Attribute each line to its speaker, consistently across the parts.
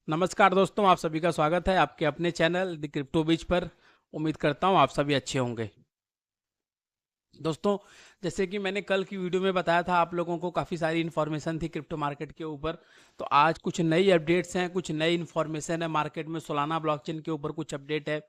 Speaker 1: नमस्कार दोस्तों, आप सभी का स्वागत है आपके अपने चैनल द क्रिप्टो बीच पर। उम्मीद करता हूँ आप सभी अच्छे होंगे। दोस्तों, जैसे कि मैंने कल की वीडियो में बताया था, आप लोगों को काफ़ी सारी इन्फॉर्मेशन थी क्रिप्टो मार्केट के ऊपर। तो आज कुछ नई अपडेट्स हैं, कुछ नई इन्फॉर्मेशन है मार्केट में। सोलाना ब्लॉकचेन के ऊपर कुछ अपडेट है।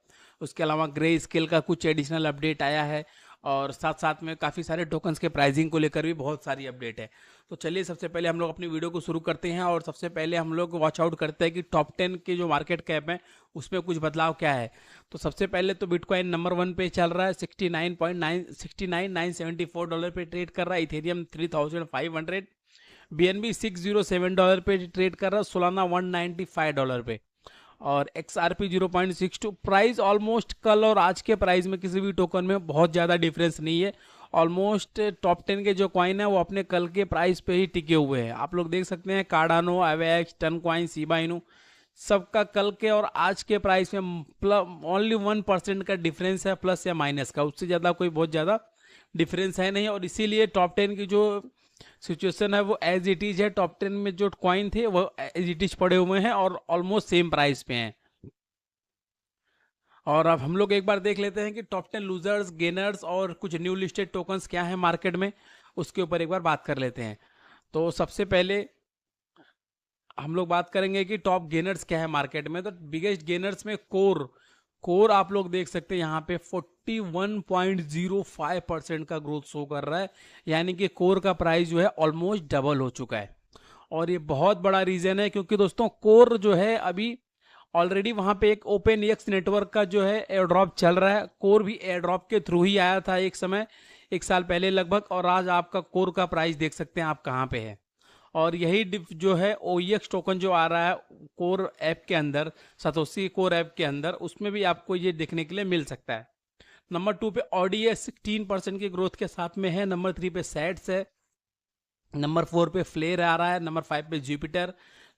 Speaker 1: उसके अलावा ग्रे स्केल का कुछ एडिशनल अपडेट आया है। और साथ साथ में काफ़ी सारे टोकन्स के प्राइसिंग को लेकर भी बहुत सारी अपडेट है। तो चलिए सबसे पहले हम लोग अपनी वीडियो को शुरू करते हैं। और सबसे पहले हम लोग वॉच आउट करते हैं कि टॉप 10 के जो मार्केट कैप है उसमें कुछ बदलाव क्या है। तो सबसे पहले तो बिटकॉइन नंबर 1 पे चल रहा है, 69.9 $69,974 पे ट्रेड कर रहा है। इथेरियम 3,500। बीएनबी $607 पे ट्रेड कर रहा है। सोलाना $195 पे। और XRP 0.62। प्राइस ऑलमोस्ट कल और आज के प्राइस में किसी भी टोकन में बहुत ज़्यादा डिफरेंस नहीं है। ऑलमोस्ट टॉप 10 के जो कॉइन है वो अपने कल के प्राइस पे ही टिके हुए हैं। आप लोग देख सकते हैं Cardano, Avax, TON coin, Shiba Inu, सबका कल के और आज के प्राइस में ओनली 1% का डिफरेंस है, प्लस या माइनस का। उससे ज़्यादा कोई बहुत ज़्यादा डिफरेंस है नहीं। और इसीलिए टॉप 10 की जो सिचुएशन है वो एज इट इज है। टॉप 10 में जो कॉइन थे वो एज इट इज पड़े हुए हैं और ऑलमोस्ट सेम प्राइस पे हैं। और अब हम लोग एक बार देख लेते हैं कि टॉप 10 लूजर्स, गेनर्स और कुछ न्यू लिस्टेड टोकन्स क्या है मार्केट में। उसके ऊपर एक बार बात कर लेते हैं। तो सबसे पहले हम लोग बात करेंगे कि टॉप गेनर्स क्या है मार्केट में। तो बिगेस्ट गेनर्स में कोर कोर आप लोग देख सकते हैं यहाँ पे 41.05% का ग्रोथ शो कर रहा है। यानी कि कोर का प्राइस जो है ऑलमोस्ट डबल हो चुका है। और ये बहुत बड़ा रीजन है क्योंकि दोस्तों कोर जो है अभी ऑलरेडी वहां पे एक ओपन एक्स नेटवर्क का जो है एयर ड्रॉप चल रहा है। कोर भी एयर ड्रॉप के थ्रू ही आया था एक समय, 1 साल पहले लगभग। और आज आपका कोर का प्राइस देख सकते हैं आप कहाँ पे है। और यही जो है OEX टोकन जो आ रहा है कोर ऐप के अंदर, सतोशी कोर ऐप के अंदर, उसमें भी आपको ये देखने के लिए मिल सकता है। नंबर 2 पे ऑडीएस 16% की ग्रोथ के साथ में है। नंबर 3 पे सैट्स है। नंबर 4 पे फ्लेयर आ रहा है। नंबर 5 पे जुपिटर।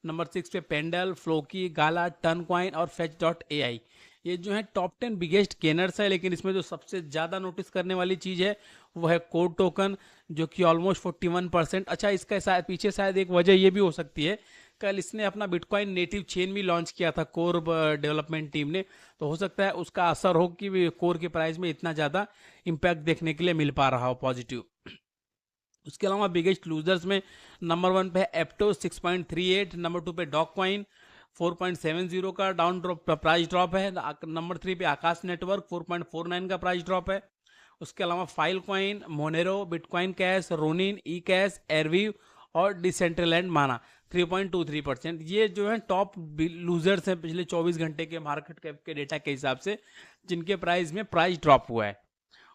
Speaker 1: नंबर 6 पे पेंडल, फ्लोकी, गाला, टन कॉइन और fetch.ai। ये जो है टॉप 10 बिगेस्ट गेनर्स है। लेकिन इसमें जो सबसे ज़्यादा नोटिस करने वाली चीज़ है वो है कोड टोकन, जो कि ऑलमोस्ट 41%। अच्छा, इसका शायद पीछे शायद एक वजह ये भी हो सकती है, कल इसने अपना बिटकॉइन नेटिव चेन भी लॉन्च किया था कोर डेवलपमेंट टीम ने। तो हो सकता है उसका असर हो कि कोर के प्राइस में इतना ज़्यादा इम्पैक्ट देखने के लिए मिल पा रहा हो पॉजिटिव। उसके अलावा बिगेस्ट लूजर्स में नंबर 1 पे है एप्टो 6.38। नंबर 2 पे डॉग कॉइन 4.70 का डाउन ड्रॉप प्राइस ड्रॉप है। नंबर 3 पे आकाश नेटवर्क 4.49 का प्राइस ड्रॉप है। उसके अलावा Filecoin, Monero, bitcoin cash, Ronin, eCash, Arweave और डिसेंट्रलैंड माना 3.23%। ये जो है टॉप लूजर्स हैं पिछले 24 घंटे के मार्केट कैप के डेटा के हिसाब से, जिनके प्राइस में प्राइस ड्रॉप हुआ है।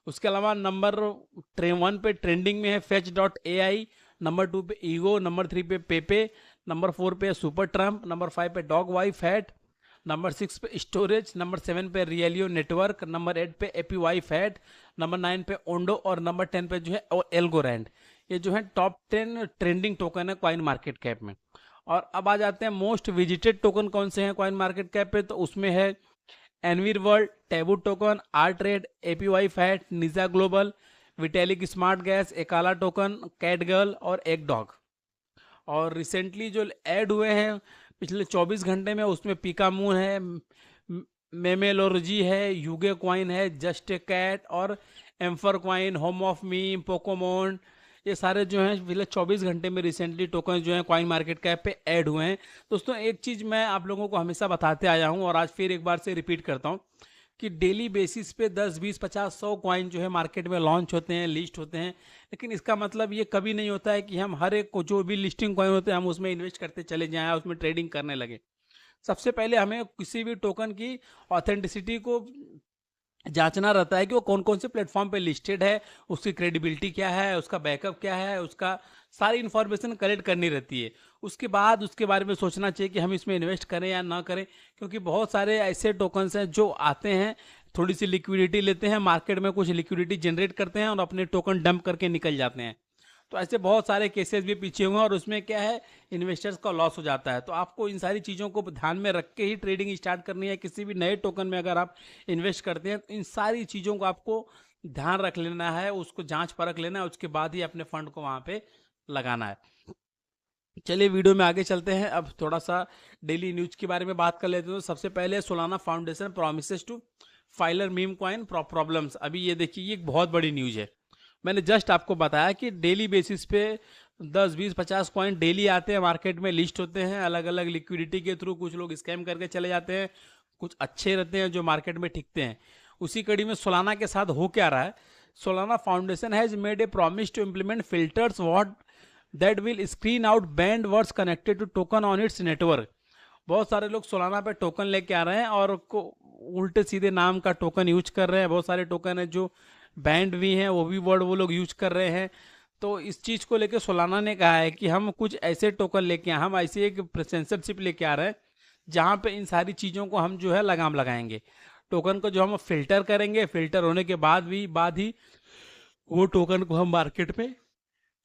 Speaker 1: उसके अलावा नंबर 1 पे ट्रेंडिंग में है fetch.ai। नंबर 2 पे ईगो। नंबर 3 पे पेपे। नंबर 4 पे सुपर ट्रम्प। नंबर 5 पे डॉग वाई फैट। नंबर 6 पे स्टोरेज। नंबर 7 पे रियलियो नेटवर्क। नंबर 8 पे एपीवाई फैट। नंबर 9 पे ओंडो और नंबर 10 पे जो है एल्गोरैंड। ये जो है टॉप 10 ट्रेंडिंग टोकन है कॉइन मार्केट कैप में। और अब आ जाते हैं मोस्ट विजिटेड टोकन कौन से हैं कॉइन मार्केट कैप पे। तो उसमें है एनवीर world, taboo token, Artrade, APY fat, निजा ग्लोबल, विटेलिक स्मार्ट गैस, एकाला टोकन, कैट गर्ल और एक डॉग। और रिसेंटली जो ऐड हुए हैं पिछले 24 घंटे में, उसमें पिकामून है, मेमेलोरजी है, यूगे क्वाइन है, जस्ट ए कैट और एम्फर coin, home of me, Pokemon. ये सारे जो हैं पिछले 24 घंटे में रिसेंटली टोकन जो हैं कॉइन मार्केट कैप पे ऐड हुए हैं। दोस्तों, एक चीज़ मैं आप लोगों को हमेशा बताते आया हूँ और आज फिर एक बार से रिपीट करता हूँ कि डेली बेसिस पे 10, 20, 50, 100 कॉइन जो है मार्केट में लॉन्च होते हैं, लिस्ट होते हैं। लेकिन इसका मतलब ये कभी नहीं होता है कि हम हर एक को जो भी लिस्टिंग कॉइन होते हैं हम उसमें इन्वेस्ट करते चले जाएं, उसमें ट्रेडिंग करने लगे। सबसे पहले हमें किसी भी टोकन की ऑथेंटिसिटी को जांचना रहता है कि वो कौन कौन से प्लेटफॉर्म पे लिस्टेड है, उसकी क्रेडिबिलिटी क्या है, उसका बैकअप क्या है, उसका सारी इन्फॉर्मेशन कलेक्ट करनी रहती है। उसके बाद उसके बारे में सोचना चाहिए कि हम इसमें इन्वेस्ट करें या ना करें। क्योंकि बहुत सारे ऐसे टोकन्स हैं जो आते हैं, थोड़ी सी लिक्विडिटी लेते हैं मार्केट में, कुछ लिक्विडिटी जनरेट करते हैं और अपने टोकन डंप करके निकल जाते हैं। तो ऐसे बहुत सारे केसेस भी पीछे हुए हैं और उसमें क्या है, इन्वेस्टर्स का लॉस हो जाता है। तो आपको इन सारी चीज़ों को ध्यान में रख के ही ट्रेडिंग स्टार्ट करनी है। किसी भी नए टोकन में अगर आप इन्वेस्ट करते हैं तो इन सारी चीज़ों को आपको ध्यान रख लेना है, उसको जांच परख लेना है, उसके बाद ही अपने फंड को वहाँ पे लगाना है। चलिए वीडियो में आगे चलते हैं। अब थोड़ा सा डेली न्यूज के बारे में बात कर लेते हैं। तो सबसे पहले Solana foundation promises to filter meme coin problems. अभी ये देखिए, ये एक बहुत बड़ी न्यूज है। मैंने जस्ट आपको बताया कि डेली बेसिस पे 10 20 50 कॉइन डेली आते हैं मार्केट में, लिस्ट होते हैं अलग अलग लिक्विडिटी के थ्रू। कुछ लोग स्कैम करके चले जाते हैं, कुछ अच्छे रहते हैं जो मार्केट में टिकते हैं। उसी कड़ी में सोलाना के साथ हो क्या रहा है, Solana foundation has made a promise to implement filters what that will screen out banned words connected to token on its network. बहुत सारे लोग सोलाना पे टोकन लेके आ रहे हैं और उल्टे सीधे नाम का टोकन यूज कर रहे हैं। बहुत सारे टोकन है जो बैंड भी हैं, वो भी वर्ड वो लोग यूज कर रहे हैं। तो इस चीज को लेके सोलाना ने कहा है कि हम कुछ ऐसे टोकन लेके हम ऐसे एक सेंसरशिप लेके आ रहे हैं जहां पे इन सारी चीजों को हम जो है लगाम लगाएंगे। टोकन को जो हम फिल्टर करेंगे, फिल्टर होने के बाद ही वो टोकन को हम मार्केट में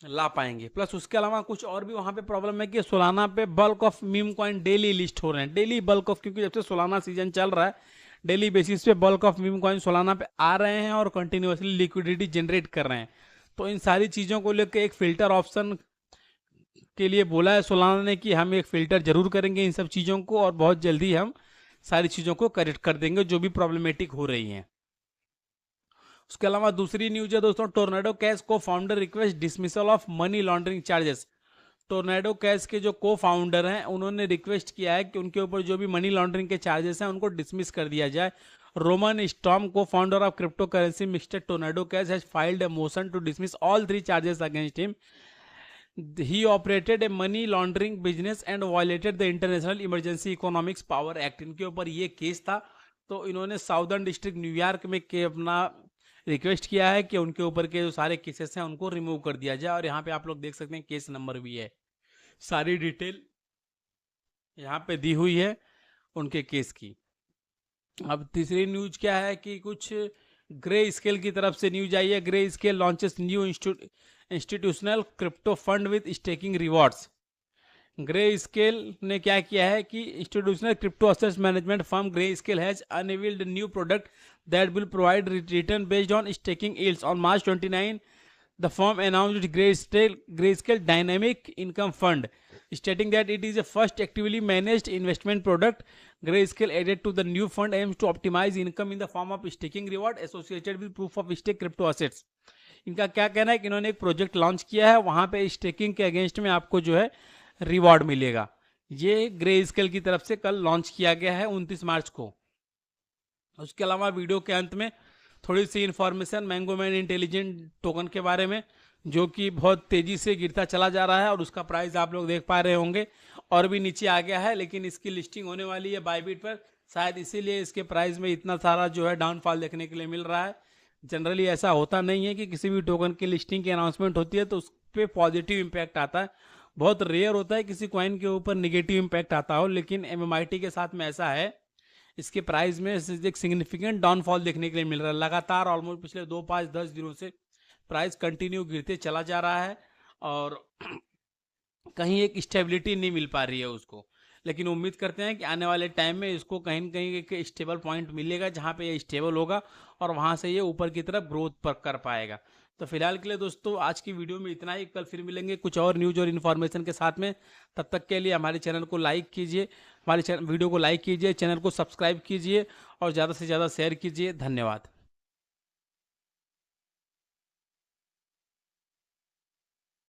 Speaker 1: ला पाएंगे। प्लस उसके अलावा कुछ और भी वहां पे प्रॉब्लम है कि सोलाना पे bulk of meme coin daily list हो रहे हैं। डेली बल्क ऑफ, क्योंकि जब से सोलाना सीजन चल रहा है डेली बेसिस पे bulk of meme coin Solana पे आ रहे हैं और कंटिन्यूसली लिक्विडिटी जनरेट कर रहे हैं। तो इन सारी चीज़ों को लेकर एक फिल्टर ऑप्शन के लिए बोला है सोलाना ने कि हम एक फिल्टर जरूर करेंगे इन सब चीज़ों को, और बहुत जल्दी हम सारी चीज़ों को करेक्ट कर देंगे जो भी प्रॉब्लमेटिक हो रही हैं। उसके अलावा दूसरी न्यूज है दोस्तों, टोर्नेडो कैश को founder request dismissal of money laundering charges. Tornado cash के जो को फाउंडर हैं उन्होंने रिक्वेस्ट किया है कि उनके ऊपर जो भी मनी लॉन्ड्रिंग के चार्जेस हैं उनको डिसमिस कर दिया जाए। रोमन स्टॉर्म को founder of cryptocurrency mister Tornado Cash has filed a motion to dismiss all 3 charges against him. He operated a money laundering business and violated the international emergency economics power act. इनके ऊपर ये case था। तो इन्होंने southern district New York में के अपना request किया है कि उनके ऊपर के जो सारे केसेस हैं उनको रिमूव कर दिया जाए। और यहाँ पे आप लोग देख सकते हैं केस नंबर भी है, सारी डिटेल यहाँ पे दी हुई है उनके केस की। अब तीसरी न्यूज क्या है कि कुछ ग्रे स्केल की तरफ से न्यूज आई है। Grey scale launches new institutional crypto fund with staking rewards. Grey scale ने क्या किया है कि institutional crypto assets management firm grey scale has unveiled new product that will provide return based on staking yields. On March 29 the firm announced Grayscale Dynamic Income Fund, stating that it is a first actively managed investment product. Grayscale added to the new fund aims to optimize income in the form of staking reward associated with proof of stake crypto assets. इनका क्या कहना है कि इन्होंने एक project launch किया है, वहां पे स्टेकिंग के अगेंस्ट में आपको जो है रिवॉर्ड मिलेगा। ये ग्रे स्केल की तरफ से कल लॉन्च किया गया है 29 मार्च को। उसके अलावा वीडियो के अंत में थोड़ी सी information mango man intelligent token के बारे में, जो कि बहुत तेजी से गिरता चला जा रहा है और उसका प्राइस आप लोग देख पा रहे होंगे और भी नीचे आ गया है। लेकिन इसकी लिस्टिंग होने वाली है बायबिट पर, शायद इसीलिए इसके प्राइस में इतना सारा जो है डाउनफॉल देखने के लिए मिल रहा है। जनरली ऐसा होता नहीं है कि किसी भी टोकन की लिस्टिंग की अनाउंसमेंट होती है तो उस पर पॉजिटिव इम्पैक्ट आता है। बहुत रेयर होता है किसी कॉइन के ऊपर निगेटिव इम्पैक्ट आता हो, लेकिन MMIT के साथ में ऐसा है। इसके प्राइस में एक सिग्निफिकेंट डाउनफॉल देखने के लिए मिल रहा है। लगातार ऑलमोस्ट पिछले 2 5 10 दिनों से प्राइस कंटिन्यू गिरते चला जा रहा है और कहीं एक स्टेबिलिटी नहीं मिल पा रही है उसको। लेकिन उम्मीद करते हैं कि आने वाले टाइम में इसको कहीं न कहीं एक स्टेबल पॉइंट मिलेगा जहां पे ये स्टेबल होगा और वहां से ये ऊपर की तरफ ग्रोथ पर कर पाएगा। तो फिलहाल के लिए दोस्तों आज की वीडियो में इतना ही। कल फिर मिलेंगे कुछ और न्यूज और इन्फॉर्मेशन के साथ में। तब तक के लिए हमारे चैनल को लाइक कीजिए, हमारे वीडियो को लाइक कीजिए, चैनल को सब्सक्राइब कीजिए और ज़्यादा से ज़्यादा शेयर कीजिए। धन्यवाद।